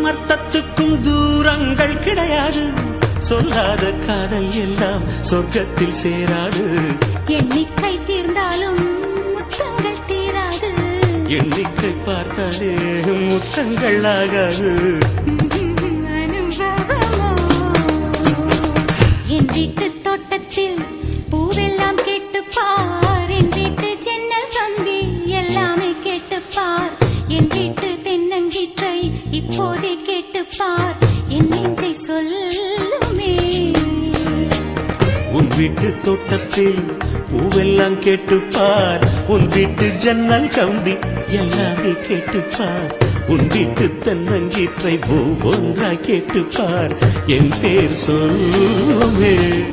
அர்த்தத்துக்கும் தூரங்கள் கிடையாது. சொல்லாத காதல் எல்லாம் சொர்க்கத்தில் சேராது. எண்ணிக்கை தீர்ந்தாலும் முத்தங்கள் தீராது. எண்ணிக்கை பார்த்தாலே முத்தங்கள் ஆகாது. அனுபவமோ என் வீட்டு தோட்டத்தில் பூவெல்லாம் கேட்டுப்பார். என் வீட்டு ஜன்னல் கம்பி எல்லாமே கேட்டுப்பார். என் வீட்டு தென்னங்கீற்றை இப்போதே கேட்டுப்பார். என் நெஞ்சை சொல்லுமே. உன் வீட்டு தோட்டத்தில் பூவெல்லாம் கேட்டுப்பார். உன் வீட்டு ஜன்னல் கம்பி எல்லாமே கேட்டுப்பார். உன் வீட்டு தென்னங்கீற்றை ஒவ்வொன்றாய் கேட்டுப்பார். என் பேர் சொல்லுமே.